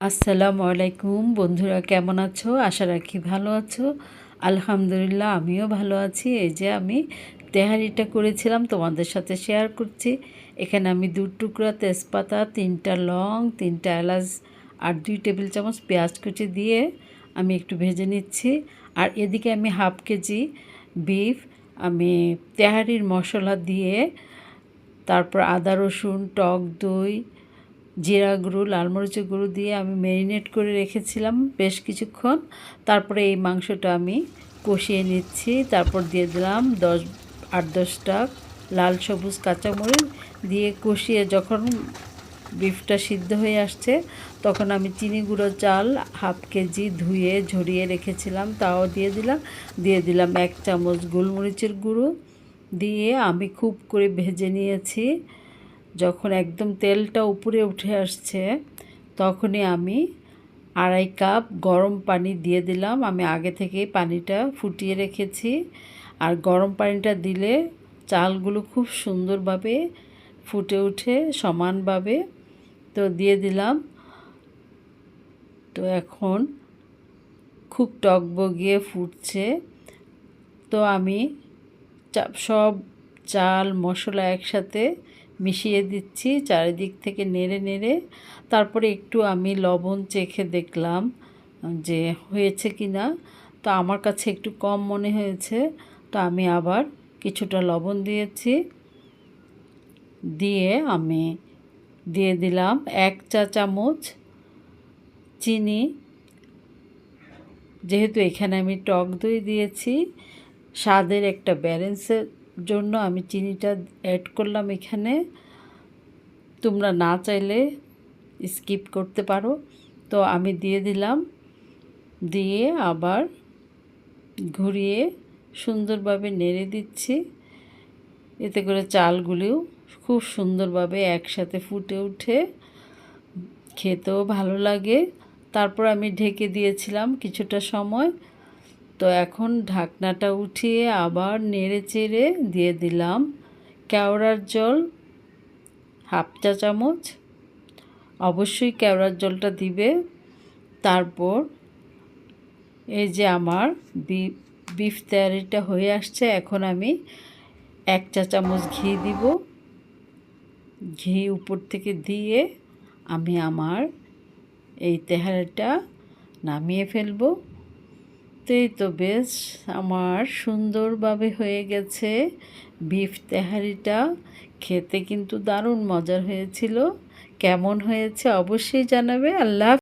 আসসালামু আলাইকুম বন্ধুরা, কেমন আছো? আশা রাখি ভালো আছো। আলহামদুলিল্লাহ আমিও ভালো আছি। এই যে আমি তেহারিটা করেছিলাম তোমাদের সাথে শেয়ার করছি। এখানে আমি 2 টুকরা তেজপাতা, 3টা লং, 3টা এলাচ আর 2 টেবিল চামচ পেঁয়াজ কুচি দিয়ে আমি একটু ভেজে নিচ্ছি। আর এদিকে আমি হাফ কেজি বিফ আমি তেহারির মশলা দিয়ে, তারপর আদা রসুন, টক দই, জিরা গুঁড়ো, লাল মরিচের গুঁড়ো দিয়ে আমি ম্যারিনেট করে রেখেছিলাম বেশ কিছুক্ষণ। তারপরে এই মাংসটা আমি কষিয়ে নিচ্ছি। তারপর দিয়ে দিলাম 8-10টা লাল সবুজ কাঁচামরিচ দিয়ে কষিয়ে যখন বিফটা সিদ্ধ হয়ে আসছে তখন আমি চিনি গুঁড়ো চাল হাফ কেজি ধুয়ে ঝরিয়ে রেখেছিলাম তাও দিয়ে দিলাম 1 চামচ গোলমরিচের গুঁড়ো দিয়ে আমি খুব করে ভেজে নিয়েছি। যখন একদম তেলটা উপরে উঠে আসছে তখনই আমি 2.5 কাপ গরম পানি দিয়ে দিলাম। আমি আগে থেকেই পানিটা ফুটিয়ে রেখেছি। আর গরম পানিটা দিলে চালগুলো খুব সুন্দরভাবে ফুটে ওঠে সমানভাবে। তো দিয়ে দিলাম। তো এখন খুব টকবগিয়ে ফুটছে। তো আমি সব চাল মশলা একসাথে মিশিয়ে দিচ্ছি চারিদিক থেকে নেড়ে নেড়ে। তারপরে একটু আমি লবণ চেখে দেখলাম যে হয়েছে কি না। তো আমার কাছে একটু কম মনে হয়েছে, তো আমি আবার কিছুটা লবণ দিয়েছি। দিয়ে আমি দিয়ে দিলাম 1 চা চামচ চিনি। যেহেতু এখানে আমি টক দই দিয়েছি, স্বাদের একটা ব্যালেন্সের জন্য আমি চিনিটা অ্যাড করলাম এখানে। তোমরা না চাইলে স্কিপ করতে পারো। তো আমি দিয়ে দিলাম, দিয়ে আবার ঘুরিয়ে সুন্দরভাবে নেড়ে দিচ্ছি। এতে করে চালগুলিও খুব সুন্দরভাবে একসাথে ফুটে ওঠে, খেতেও ভালো লাগে। তারপর আমি ঢেকে দিয়েছিলাম কিছুটা সময়। তো এখন ঢাকনাটা উঠিয়ে আবার নেড়ে চেড়ে দিয়ে দিলাম কেওড়ার জল হাফ চা চামচ। অবশ্যই কেওড়ার জলটা দিবে। তারপর এই যে আমার বিফ তেহারিটা হয়ে আসছে। এখন আমি 1 চা চামচ ঘি দিব। ঘি উপর থেকে দিয়ে আমি আমার এই তেহারিটা নামিয়ে ফেলবো। তো এই তো বেশ আমার সুন্দরভাবে হয়ে গেছে বিফ তেহারিটা। খেতে কিন্তু দারুণ মজার হয়েছিল। কেমন হয়েছে অবশ্যই জানাবে। আল্লাহ।